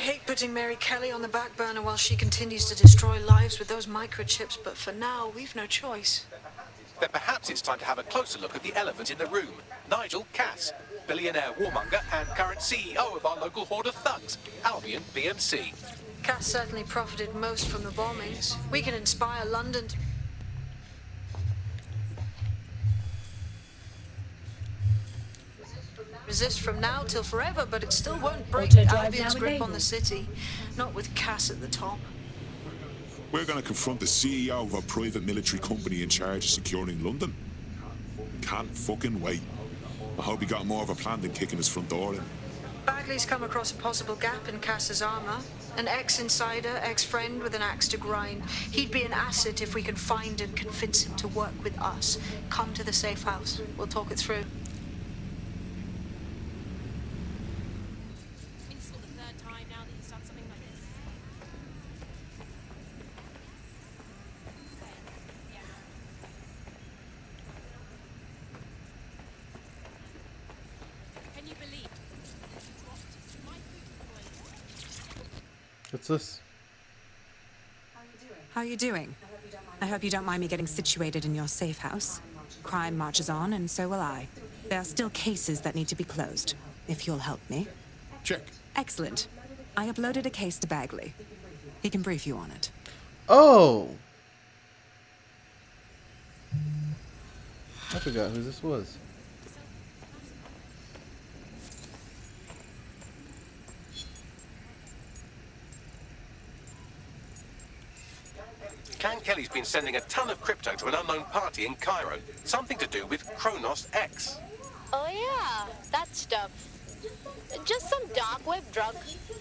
hate putting Mary Kelly on the back burner while she continues to destroy lives with those microchips, but for now, we've no choice. Then perhaps it's time to have a closer look at the elephant in the room. Nigel Cass, billionaire warmonger and current CEO of our local horde of thugs, Albion PMC. Cass certainly profited most from the bombings. We can inspire London to... resist from now till forever, but it still won't break Albion's grip on the city. Not with Cass at the top. We're going to confront the CEO of a private military company in charge of securing London. Can't fucking wait. I hope he got more of a plan than kicking his front door in. Bagley's come across a possible gap in Cass's armor. An ex-insider, ex-friend with an axe to grind. He'd be an asset if we can find and convince him to work with us. Come to the safe house. We'll talk it through. What's this? How are you doing? I hope you don't mind me getting situated in your safe house. Crime marches on, and so will I. There are still cases that need to be closed, if you'll help me. Check. Excellent. I uploaded a case to Bagley. He can brief you on it. Oh! I forgot who this was. Can Kelly's been sending a ton of crypto to an unknown party in Cairo. Something to do with Kronos X. Oh yeah, that stuff. Just some dark web drug.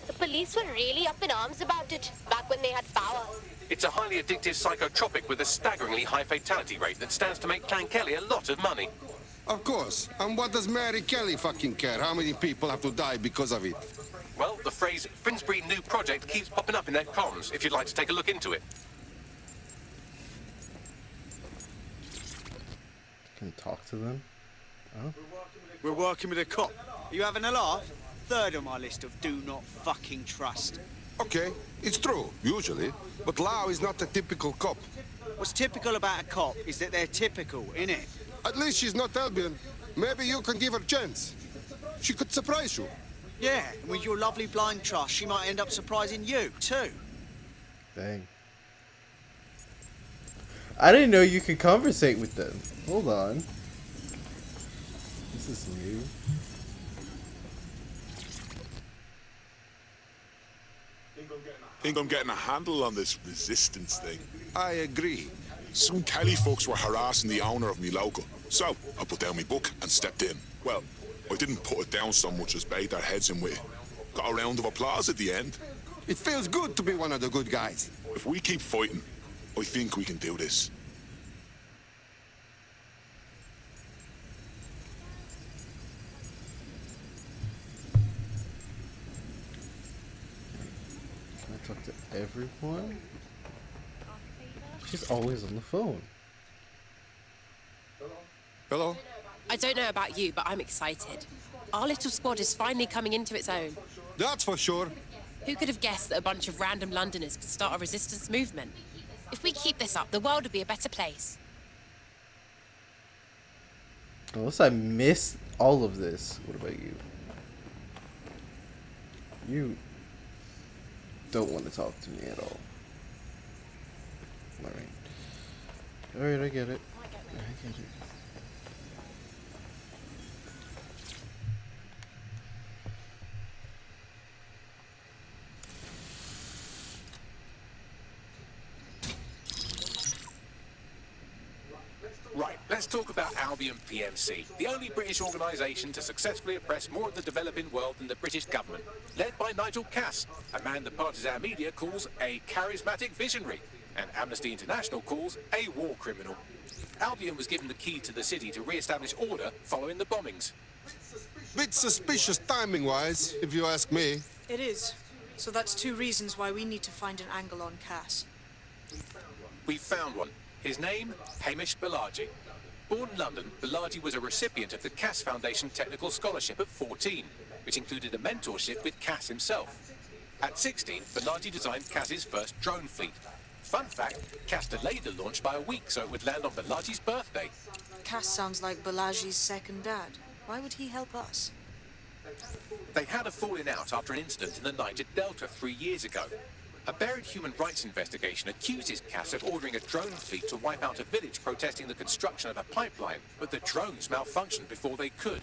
The police were really up in arms about it back when they had power. It's a highly addictive psychotropic with a staggeringly high fatality rate that stands to make Clan Kelly a lot of money. Of course. And what does Mary Kelly fucking care? How many people have to die because of it? Well, the phrase Finsbury New Project keeps popping up in their comms, if you'd like to take a look into it. Can talk to them? Oh. We're working with a cop. Are you having a laugh? Third on my list of do not fucking trust. Okay, it's true, usually. But Lau is not a typical cop. What's typical about a cop is that they're typical, innit? At least she's not Albion. Maybe you can give her a chance. She could surprise you. Yeah, and with your lovely blind trust, she might end up surprising you, too. Dang. I didn't know you could conversate with them. Hold on. This is new. Think I'm getting a handle on this resistance thing. I agree. Some Kelly folks were harassing the owner of me local. So, I put down my book and stepped in. Well, I didn't put it down so much as bait their heads in with it. Got a round of applause at the end. It feels good to be one of the good guys. If we keep fighting, I think we can do this. Can I talk to everyone? She's always on the phone. Hello? I don't know about you, but I'm excited. Our little squad is finally coming into its own. That's for sure. Who could have guessed that a bunch of random Londoners could start a resistance movement? If we keep this up, the world will be a better place. Unless I missed all of this. What about you? You don't want to talk to me at all. Alright. Alright, I get it. I get it. Right, let's talk about Albion PMC, the only British organisation to successfully oppress more of the developing world than the British government, led by Nigel Cass, a man the partisan media calls a charismatic visionary, and Amnesty International calls a war criminal. Albion was given the key to the city to re-establish order following the bombings. Bit suspicious timing-wise, if you ask me. It is. So that's two reasons why we need to find an angle on Cass. We've found one. His name, Hamish Balaji. Born in London, Balaji was a recipient of the Cass Foundation Technical Scholarship at 14, which included a mentorship with Cass himself. At 16, Bernardi designed Cass's first drone fleet. Fun fact, Cass delayed the launch by a week so it would land on Balaji's birthday. Cass sounds like Balaji's second dad. Why would he help us? They had a falling out after an incident in the Niger Delta 3 years ago. A buried human rights investigation accuses Cass of ordering a drone fleet to wipe out a village protesting the construction of a pipeline, but the drones malfunctioned before they could.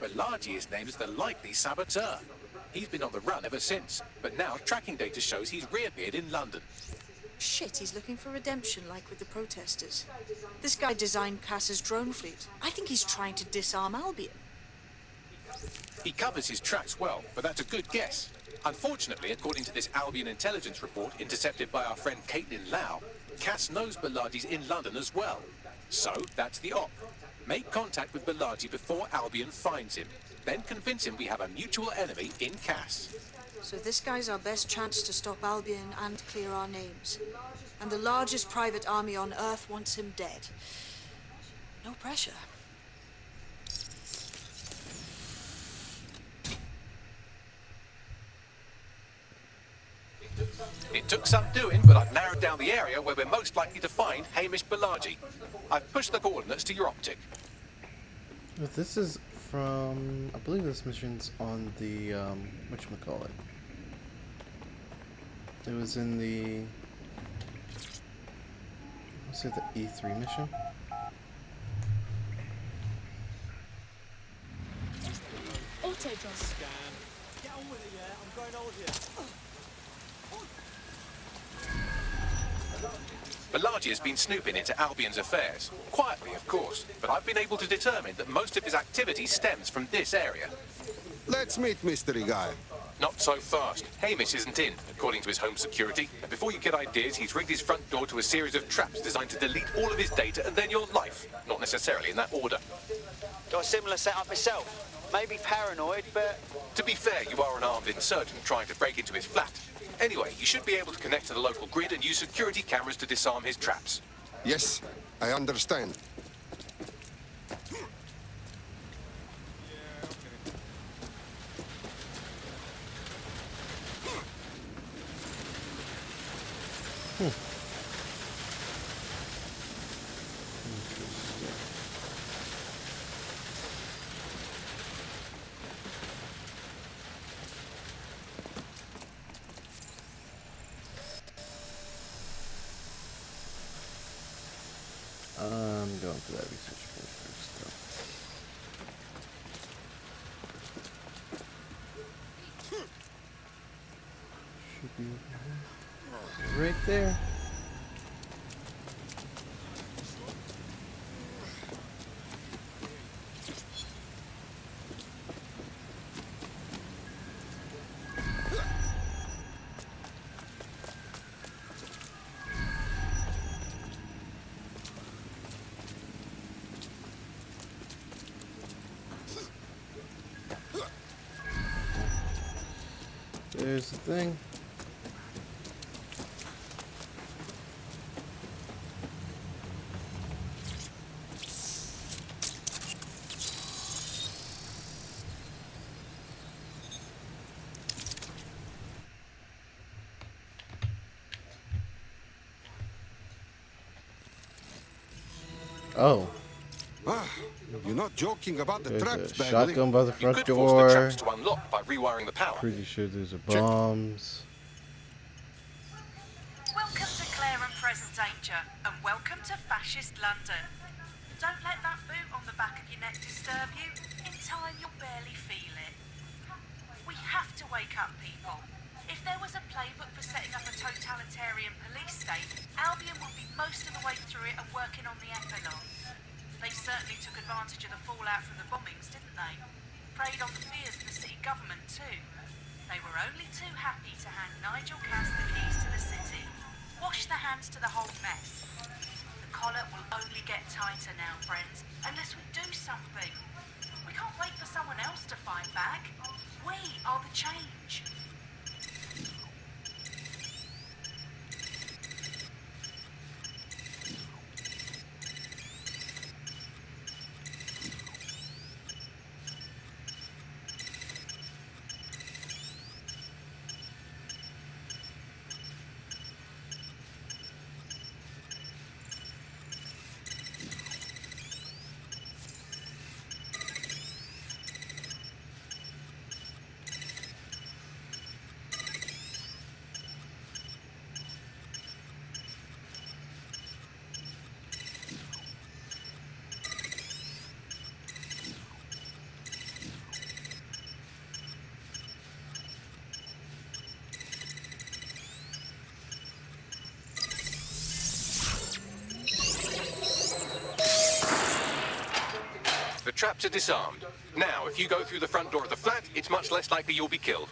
Balaji is named as the likely saboteur. He's been on the run ever since, but now tracking data shows he's reappeared in London. Shit, he's looking for redemption like with the protesters. This guy designed Cass's drone fleet. I think he's trying to disarm Albion. He covers his tracks well, but that's a good guess. Unfortunately, according to this Albion intelligence report intercepted by our friend Caitlin Lau, Cass knows Balaji's in London as well. So, that's the op. Make contact with Balaji before Albion finds him. Then convince him we have a mutual enemy in Cass. So this guy's our best chance to stop Albion and clear our names. And the largest private army on Earth wants him dead. No pressure. It took some doing, but I've narrowed down the area where we're most likely to find Hamish Balaji. I've pushed the coordinates to your optic. But this is from, I believe this mission's on the, whatchamacallit. It was in the, was it the E3 mission? Auto drop. Get on with it, yeah? I'm going over here. Balaji has been snooping into Albion's affairs. Quietly, of course, but I've been able to determine that most of his activity stems from this area. Let's meet mystery guy. Not so fast. Hamish isn't in, according to his home security. And before you get ideas, he's rigged his front door to a series of traps designed to delete all of his data and then your life. Not necessarily in that order. Got a similar setup myself. Maybe paranoid, but... To be fair, you are an armed insurgent trying to break into his flat. Anyway, you should be able to connect to the local grid and use security cameras to disarm his traps. Yes, I understand. I'm going for that research point first, though. Should be over here. Right there. There's the thing. Oh. Ah, you're not joking about the There's traps, a Bagley. shotgun by the You front could force the door. traps to unlock by rewiring the power. Pretty sure there's a bombs. Welcome to Clare and Present Danger, and welcome to Fascist London. Don't let that boot on the back of your neck disturb you. In time, you'll barely feel it. We have to wake up, people. If there was a playbook for setting up a totalitarian police state, Albion would be most of the way through it and working on the epilogue. They certainly took advantage of the fallout from the bombings, didn't they? Preyed on the fears of the city government, too. They were only too happy to hand Nigel Cass the keys to the city. Wash their hands to the whole mess. The collar will only get tighter now, friends, unless we do something. We can't wait for someone else to fight back. We are the change. traps are disarmed. Now, if you go through the front door of the flat, it's much less likely you'll be killed.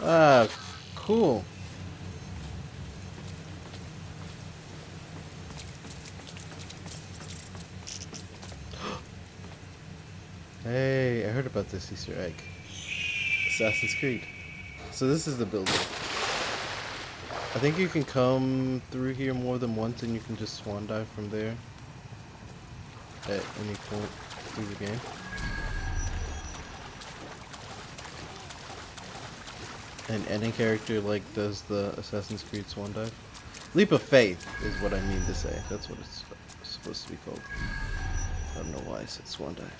Ah, cool. Hey, I heard about this Easter egg. Assassin's Creed. So this is the building. I think you can come through here more than once and you can just swan dive from there at any point through the game. And any character like does the Assassin's Creed swan dive. Leap of Faith is what I mean to say. That's what it's supposed to be called. I don't know why I said swan dive.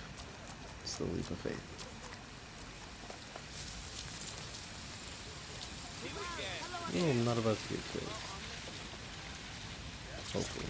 It's the Leap of Faith. Oh, I'm not about to get killed. Hopefully.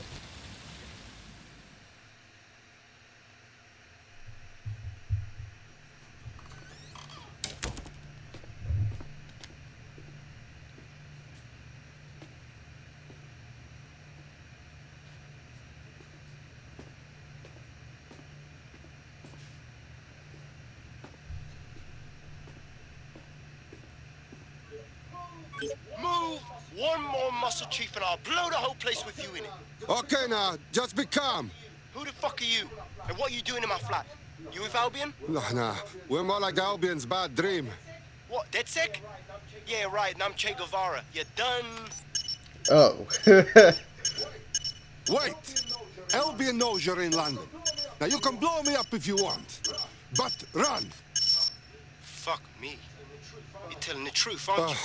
Move one more muscle, Chief, and I'll blow the whole place with you in it. Okay, now, just be calm. Who the fuck are you? And what are you doing in my flat? You with Albion? Nah, we're more like Albion's bad dream. What, DedSec? Yeah, right, and I'm Che Guevara. You done? Oh. Wait! Albion knows you're in London. Now, you can blow me up if you want, but run! Fuck me. You're telling the truth, aren't you?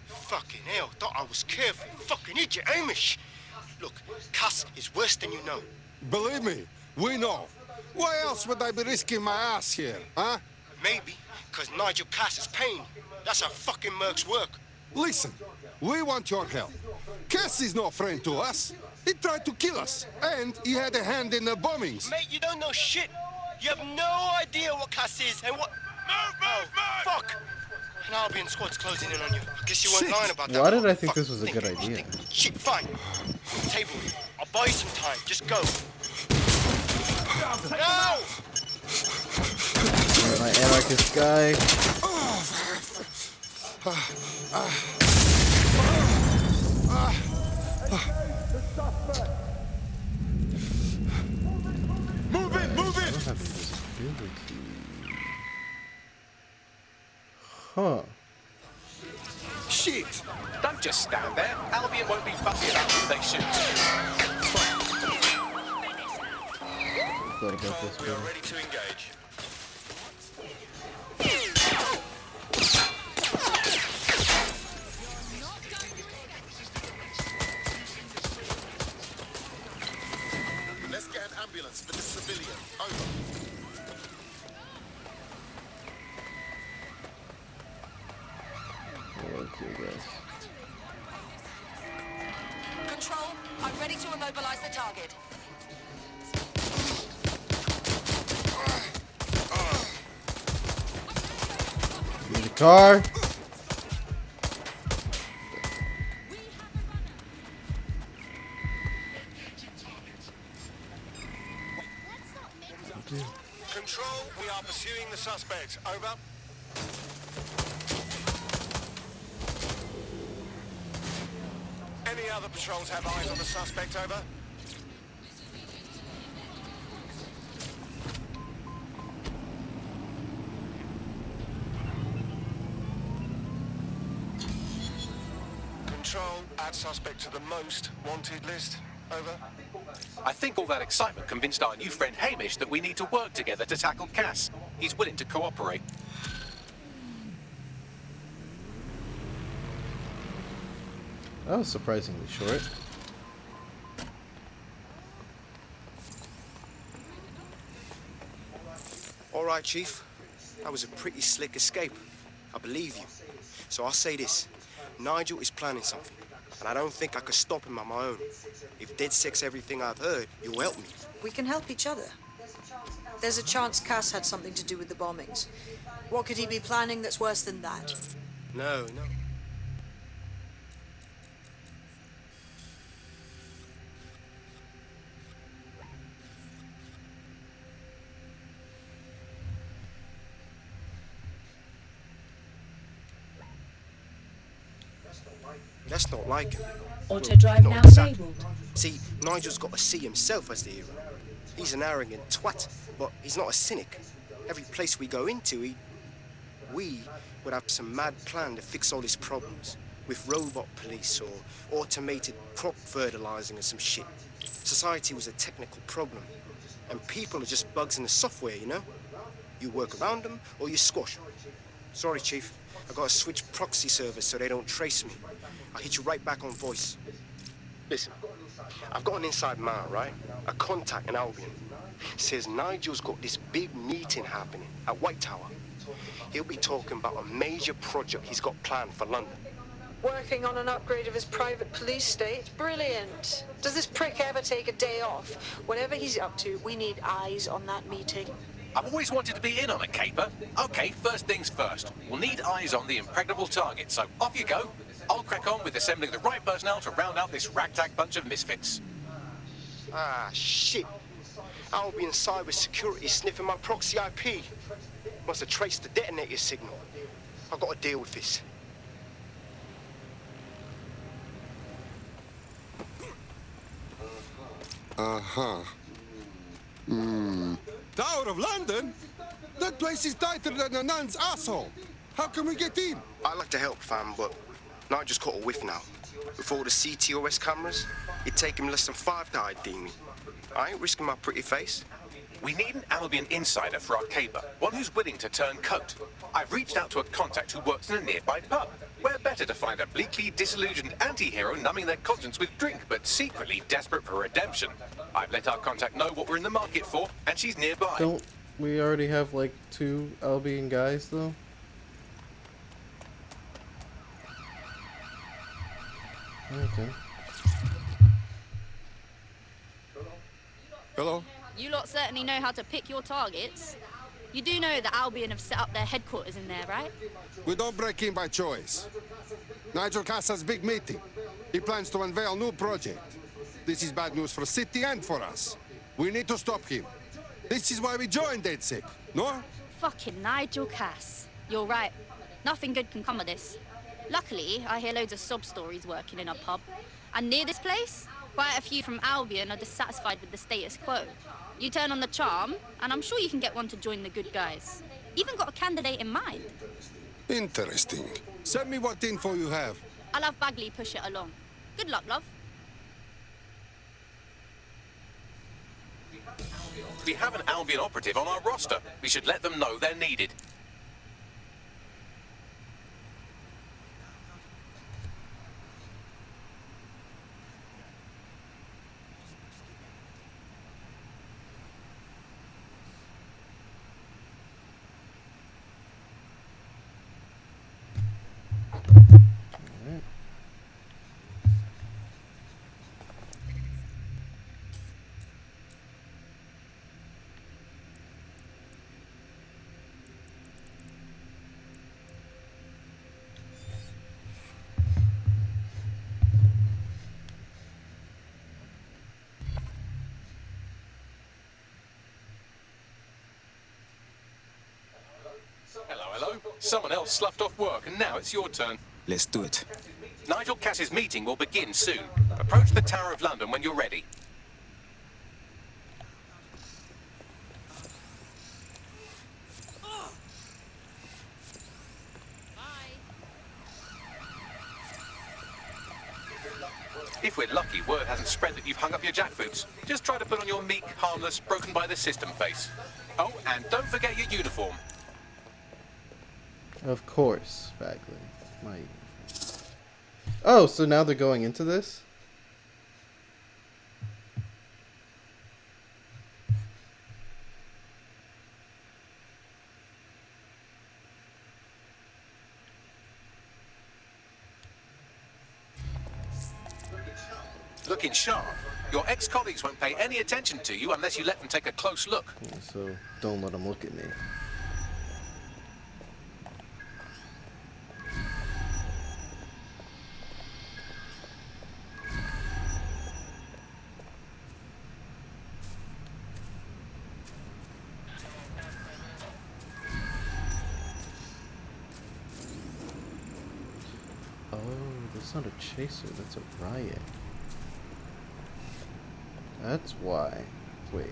Fucking hell, thought I was careful. Fucking idiot, Amish. Look, Cass is worse than you know. Believe me, we know. Why else would I be risking my ass here, huh? Maybe, because Nigel Cass is paying you. That's how fucking mercs work. Listen, we want your help. Cass is no friend to us. He tried to kill us, and he had a hand in the bombings. Mate, you don't know shit. You have no idea what Cass is and what... Move! Fuck! An Albion squad's closing in on you. I guess you weren't lying about that. Why did I think this was a good idea? Shit, fine. Table. I'll buy you some time. Just go. No! My anarchist guy. Move it! Move it! Huh. Shit! Don't just stand there. Albion won't be fussy about who they shoot. Thought about this. We are ready to engage. Let's get an ambulance for this civilian. Over. Control, I'm ready to immobilize the target. In the car. Control, we are pursuing the suspect. Over. Any other patrols have eyes on the suspect? Over. Control, add suspect to the most wanted list. Over. I think all that excitement convinced our new friend Hamish that we need to work together to tackle Cass. He's willing to cooperate. That was surprisingly short. All right, Chief. That was a pretty slick escape. I believe you. So I'll say this. Nigel is planning something, and I don't think I could stop him on my own. If DedSec's everything I've heard, you'll help me. We can help each other. There's a chance Cass had something to do with the bombings. What could he be planning that's worse than that? No. That's not like him. Auto drive not now exactly. enabled. See, Nigel's got to see himself as the hero. He's an arrogant twat, but he's not a cynic. Every place we go into, we would have some mad plan to fix all his problems. With robot police or automated crop fertilizing or some shit. Society was a technical problem. And people are just bugs in the software, you know? You work around them or you squash them. Sorry, Chief. I gotta switch proxy servers so they don't trace me. I'll hit you right back on voice. Listen, I've got an inside man, right? A contact in Albion. Says Nigel's got this big meeting happening at White Tower. He'll be talking about a major project he's got planned for London. Working on an upgrade of his private police state? Brilliant. Does this prick ever take a day off? Whatever he's up to, we need eyes on that meeting. I've always wanted to be in on a caper. Okay, first things first. We'll need eyes on the impregnable target, so off you go. I'll crack on with assembling the right personnel to round out this ragtag bunch of misfits. Ah, shit. Albion cyber security sniffing my proxy IP. Must have traced the detonator signal. I've got to deal with this. Uh-huh. Tower of London? That place is tighter than a nun's asshole. How can we get in? I'd like to help, fam, but Nigel's caught a whiff now. With all the CTOS cameras, it'd take him less than 5 to ID me. I ain't risking my pretty face. We need an Albion insider for our caper, one who's willing to turn coat. I've reached out to a contact who works in a nearby pub. Where better to find a bleakly disillusioned anti-hero numbing their conscience with drink, but secretly desperate for redemption. I've let our contact know what we're in the market for, and she's nearby. Don't we already have like 2 Albion guys though? Okay. Hello? You lot certainly know how to pick your targets. You do know that Albion have set up their headquarters in there, right? We don't break in by choice. Nigel Cassa's big meeting. He plans to unveil a new project. This is bad news for the city and for us. We need to stop him. This is why we joined DedSec, no? Fucking Nigel Cass. You're right. Nothing good can come of this. Luckily, I hear loads of sob stories working in a pub. And near this place, quite a few from Albion are dissatisfied with the status quo. You turn on the charm, and I'm sure you can get one to join the good guys. Even got a candidate in mind. Interesting. Send me what info you have. I'll have Bagley push it along. Good luck, love. We have an Albion operative on our roster. We should let them know they're needed. Hello. Someone else sloughed off work, and now it's your turn. Let's do it. Nigel Cass's meeting will begin soon. Approach the Tower of London when you're ready. If we're lucky, word hasn't spread that you've hung up your jackboots. Just try to put on your meek, harmless, broken by the system face. Oh, and don't forget your uniform. Of course, Bagley. My uniform. Oh, so now they're going into this? Looking sharp. Your ex-colleagues won't pay any attention to you unless you let them take a close look. Yeah, so don't let them look at me. That's not a chaser, that's a riot. That's why. Wait.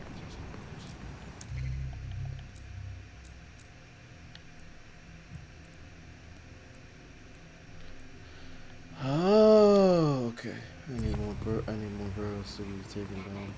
Oh, okay. I need more girls to be taken down.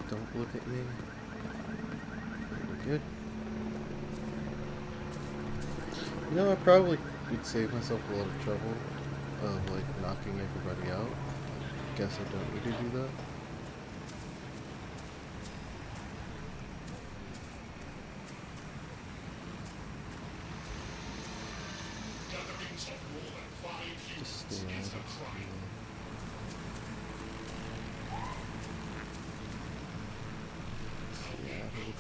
Don't look at me. Good. You know, I probably would save myself a lot of trouble of like knocking everybody out. Guess I don't need to do that. Just stay out of it.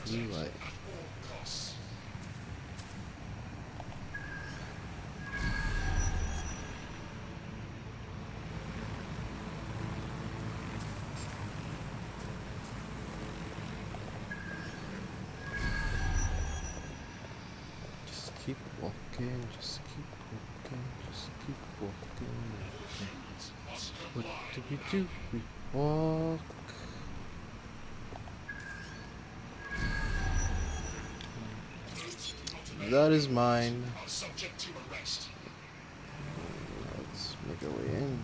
Blue light. Just keep walking, just keep walking, just keep walking. What do we do? We walk. That is mine. Let's make our way in.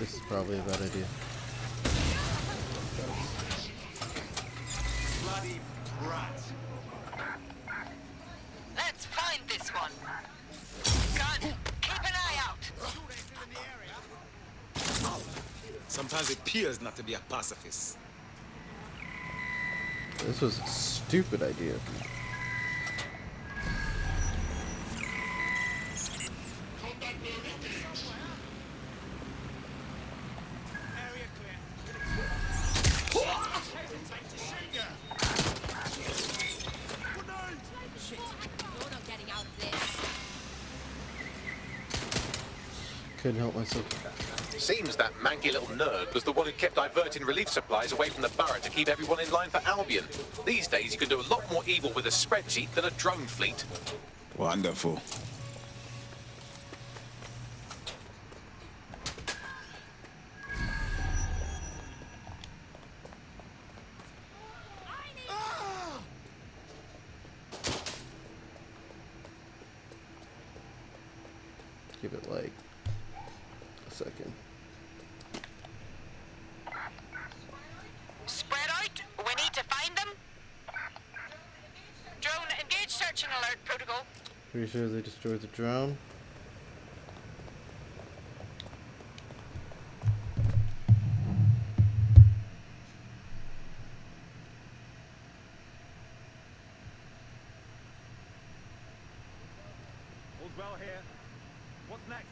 This is probably a bad idea. Bloody brat. Let's find this one. Gun, keep an eye out. Sometimes it appears not to be a pacifist. This was a stupid idea. Couldn't help myself. Seems that manky little nerd was the one who kept diverting relief supplies away from the borough to keep everyone in line for Albion. These days you can do a lot more evil with a spreadsheet than a drone fleet. Wonderful. Give it like a second. Spread out. We need to find them. Drone, engage search and alert protocol. Pretty sure they destroyed the drone. All's well here. What's next?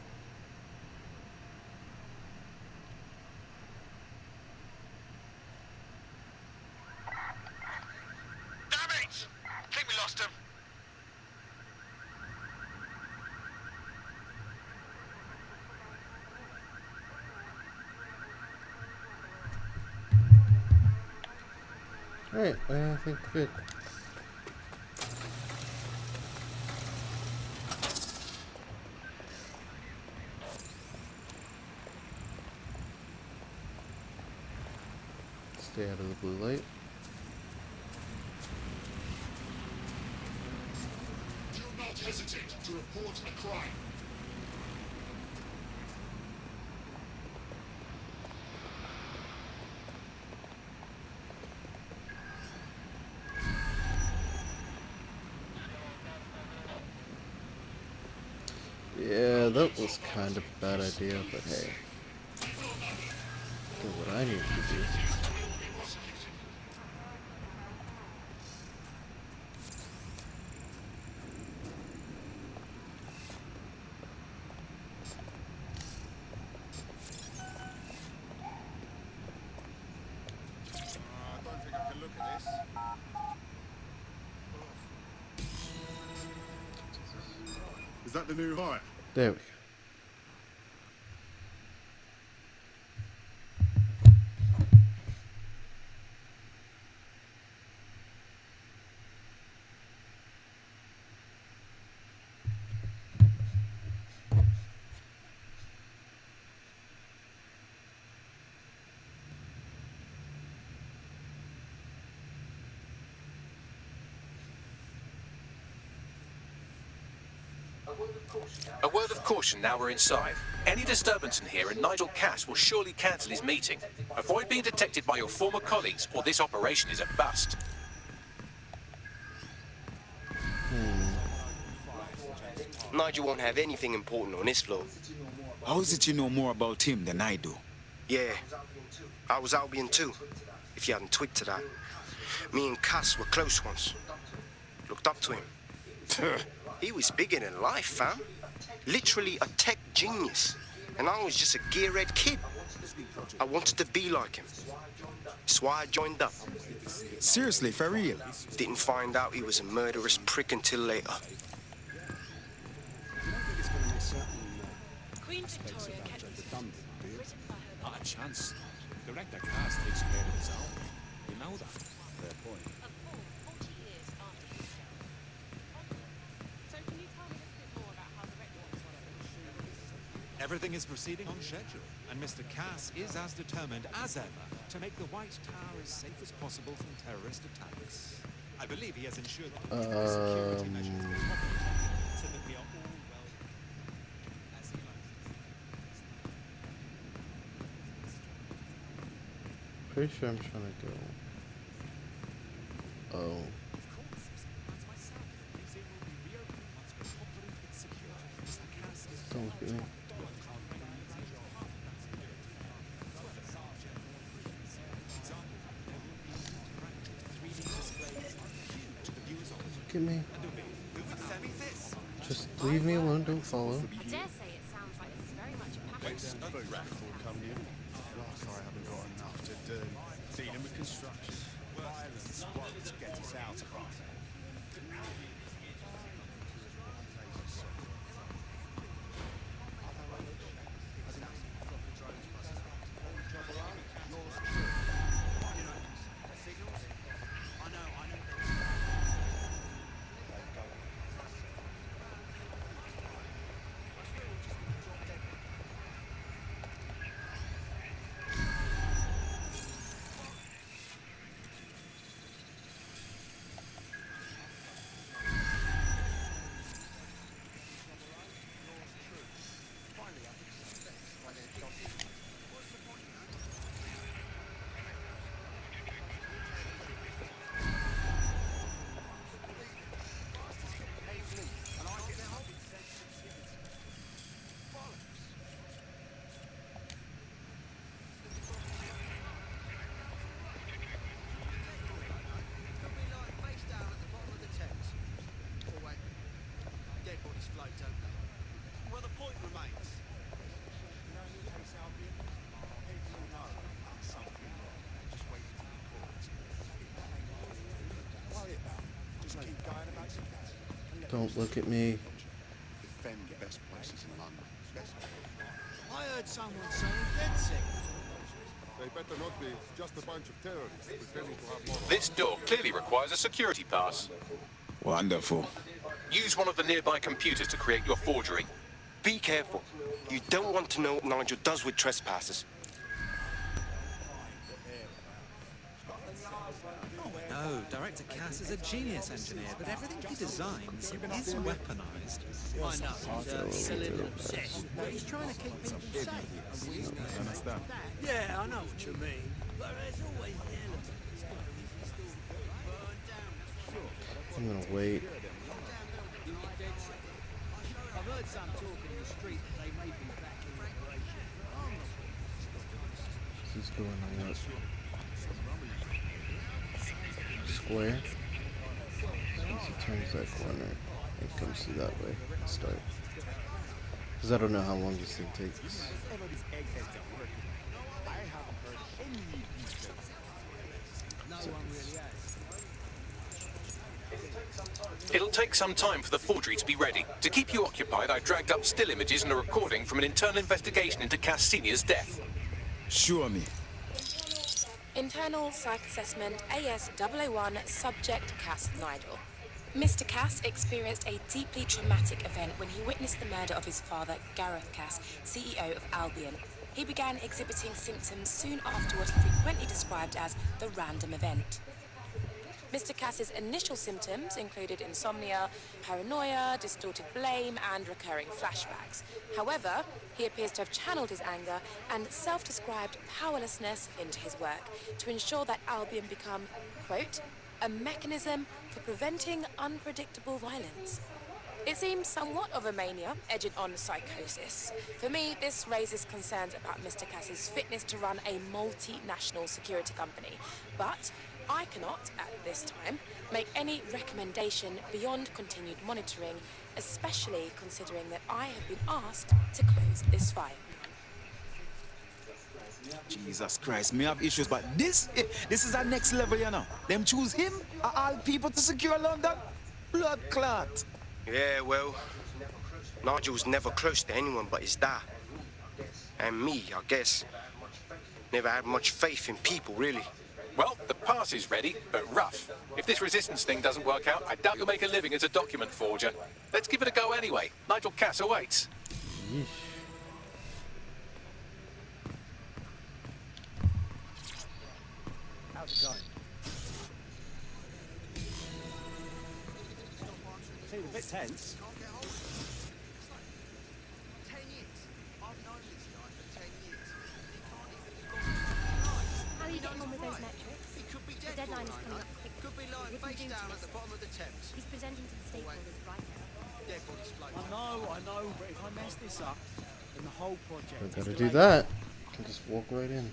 Damn it! I think we lost him. Alright, I think we're good. Stay out of the blue light. Do not hesitate to report a crime. Yeah, that was kind of a bad idea, but hey. Do what I need to do. I don't think I can look at this. Is that the new hire? There we go. A word of caution now we're inside. Any disturbance in here and Nigel Cass will surely cancel his meeting. Avoid being detected by your former colleagues or this operation is a bust. Nigel won't have anything important on this floor. How is it you know more about him than I do? Yeah, I was Albion too, if you hadn't twigged to that. Me and Cass were close once. Looked up to him. He was bigger than life, fam. Literally a tech genius. And I was just a gearhead kid. I wanted to be like him. That's why I joined up. Seriously, for real? Didn't find out he was a murderous prick until later. Queen Victoria kept it written by her. Not a chance. Director Cass takes care of his own. You know that. Fair point. A full 40 years after his death. So can you tell me a bit more about how the record was? Everything is proceeding on schedule, and Mr. Cass is as determined as ever to make the White Tower as safe as possible from terrorist attacks. I believe he has ensured that the security measures are properly taken so that we are all well as he likes to say. Pretty sure I'm trying to go. Oh. Don't look at me. Look at me. Just leave me alone, don't follow. I dare say it sounds like this is very much a passion. Very radical coming in. Like I haven't got enough to do. Dealing with construction. Violence won't get us out of it. Well, the point remains. Don't look at me. Defend the best places in London. I heard someone saying dead sick. They better not be. Just a bunch of terrorists pretending to have more. This door clearly requires a security pass. Wonderful. Use one of the nearby computers to create your forgery. Be careful. You don't want to know what Nigel does with trespassers. Director Cass is a genius engineer, but everything he designs is weaponized. I know, he's a little obsessed, but he's trying to keep people safe. Yeah, I know what you mean, but there's always the element that's going to still burn down. I'm gonna wait. I've heard some talk in the street that they may be back in operation. This is going on what? Square. Once it turns that corner, it comes through that way. Start. Because I don't know how long this thing takes. It'll take some time for the forgery to be ready. To keep you occupied, I dragged up still images and a recording from an internal investigation into Cass Senior's death. Show me. Internal Psych Assessment AS-001 Subject Cass Nigel. Mr. Cass experienced a deeply traumatic event when he witnessed the murder of his father, Gareth Cass, CEO of Albion. He began exhibiting symptoms soon after what he frequently described as the random event. Mr. Cass's initial symptoms included insomnia, paranoia, distorted blame, and recurring flashbacks. However, he appears to have channeled his anger and self-described powerlessness into his work to ensure that Albion become, quote, a mechanism for preventing unpredictable violence. It seems somewhat of a mania, edging on psychosis. For me, this raises concerns about Mr. Cass's fitness to run a multinational security company. But I cannot, at this time, make any recommendation beyond continued monitoring, especially considering that I have been asked to close this file. Jesus Christ, me have issues, but this is our next level, you know. Them choose him, all people to secure London. Blood clot. Yeah, well, Nigel's never close to anyone but his dad. And me, I guess. Never had much faith in people, really. Well, the pass is ready, but rough. If this resistance thing doesn't work out, I doubt you'll make a living as a document forger. Let's give it a go anyway. Nigel Cass awaits. Yeesh. How's it going? Seems a bit tense. 10 years. I've known this guy for 10 years. How are you getting on with those metrics? He could be The dead. deadline is for all I coming know. up quickly. Could be lying What do you face do to down this? at the bottom of the Thames. He's presenting to the stakeholders right now. Dead bodies floating. I know, but if I mess this up, then the whole project I is gotta do delayed. that. I can just walk right in.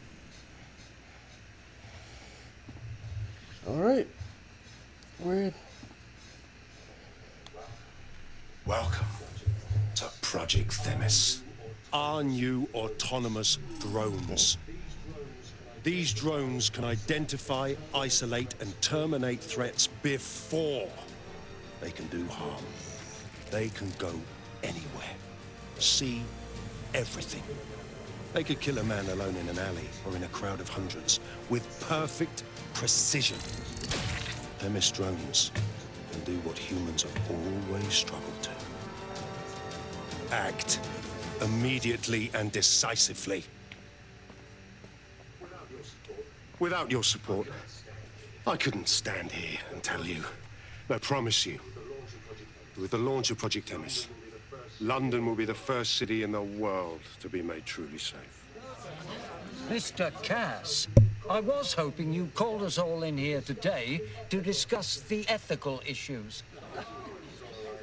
Alright. We're in. Welcome to Project Themis. Our new autonomous drones. These drones can identify, isolate, and terminate threats before they can do harm. They can go anywhere, see everything. They could kill a man alone in an alley or in a crowd of hundreds with perfect precision. Themis drones can do what humans have always struggled to. Act immediately and decisively. Without your support, I couldn't stand here and tell you. I promise you, with the launch of Project Themis, London will be the first city in the world to be made truly safe. Mr. Cass, I was hoping you called us all in here today to discuss the ethical issues.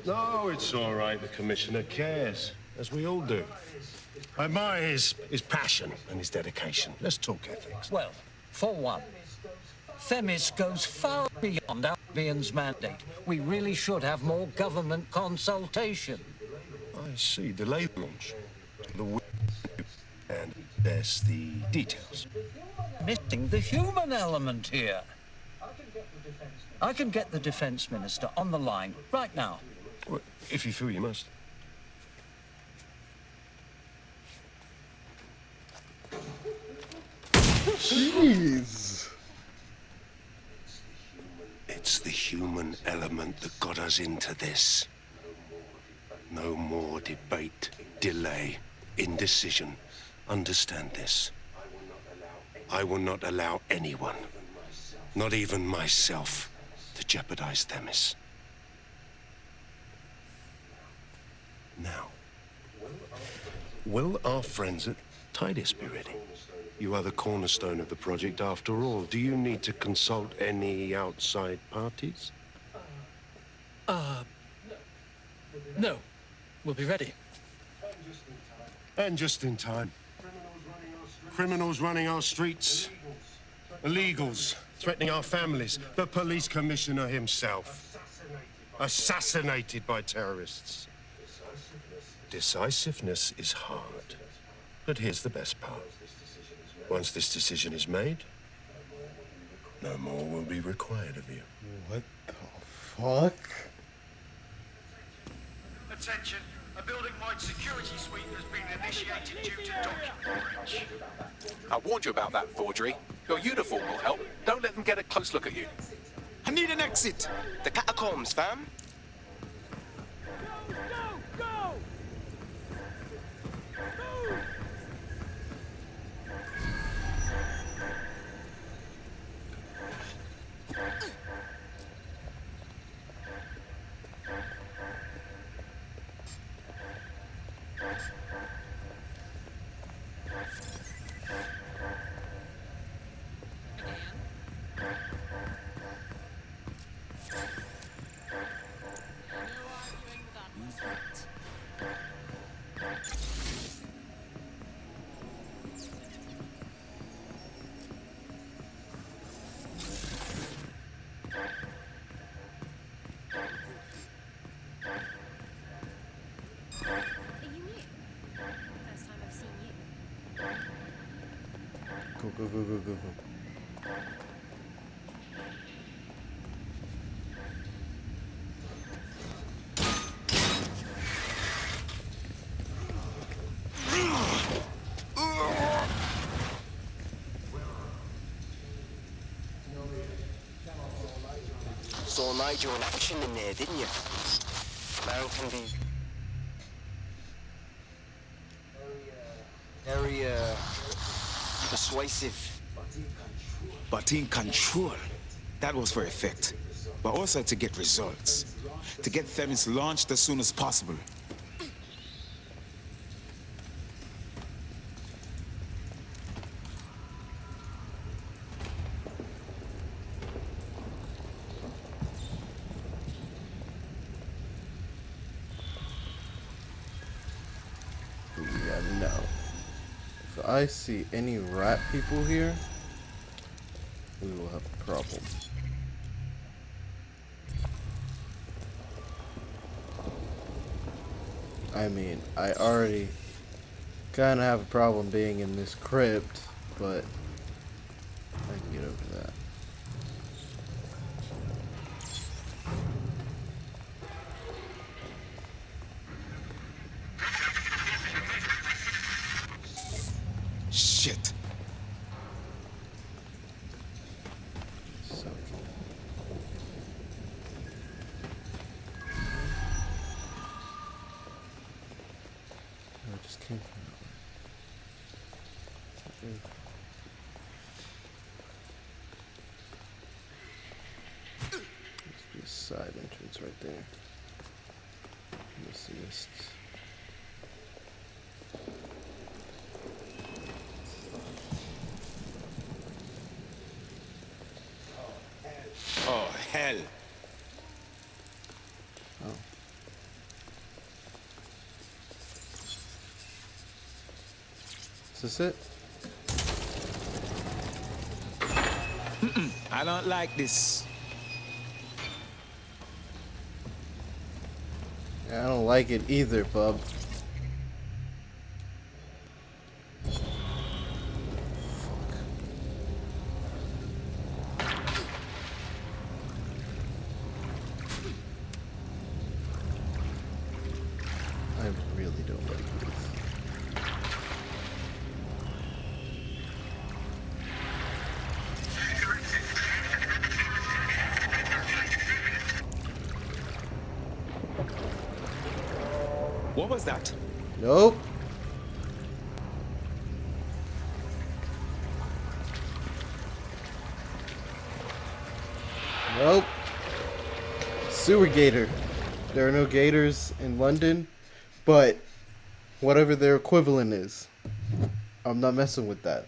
No, it's all right. The Commissioner cares, as we all do. I admire his passion and his dedication. Let's talk ethics. Well, for one, Themis goes far beyond Albion's mandate. We really should have more government consultation. I see. Delay launch. And there's the details. Missing the human element here. I can get the Defense Minister on the line right now. Well, if you feel you must. Jeez. It's the human element that got us into this. No more debate, delay, indecision. Understand this. I will not allow anyone, not even myself, to jeopardize Themis. Now, will our friends at Titus be ready? You are the cornerstone of the project after all. Do you need to consult any outside parties? No. We'll be ready. And just in time. Criminals running our streets. Illegals threatening our families. The police commissioner himself. Assassinated by terrorists. Decisiveness is hard. But here's the best part. Once this decision is made, no more will be required of you. What the fuck? Attention, a building-wide security sweep has been initiated due to document breach. I warned you about that forgery. Your uniform will help. Don't let them get a close look at you. I need an exit. The catacombs, fam. Go, go, go, go, go, go. Saw Nigel in action in there, didn't you? Man can be very, persuasive. But in control, that was for effect. But also to get results. To get Themis launched as soon as possible. Yeah, no. If I see any rat people here, we will have a problem. I mean, I already kind of have a problem being in this crypt, but I can get over that. Shit. I just came from that way. Must be a side entrance right there. Mist. Oh, hell. Oh. Is this it? I don't like this. Yeah, I don't like it either, bub. I really don't like this. What was that? Nope. Nope. sewer gator. There are no gators in London, but whatever their equivalent is, I'm not messing with that.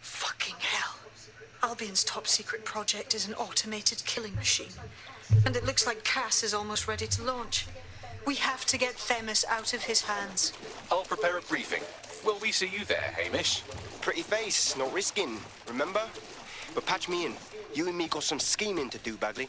Fucking hell. Albion's top secret project is an automated killing machine. And it looks like Cass is almost ready to launch. We have to get Themis out of his hands. I'll prepare a briefing. Will we see you there, Hamish? Pretty face, no risking, remember? But patch me in. You and me got some scheming to do, Bagley.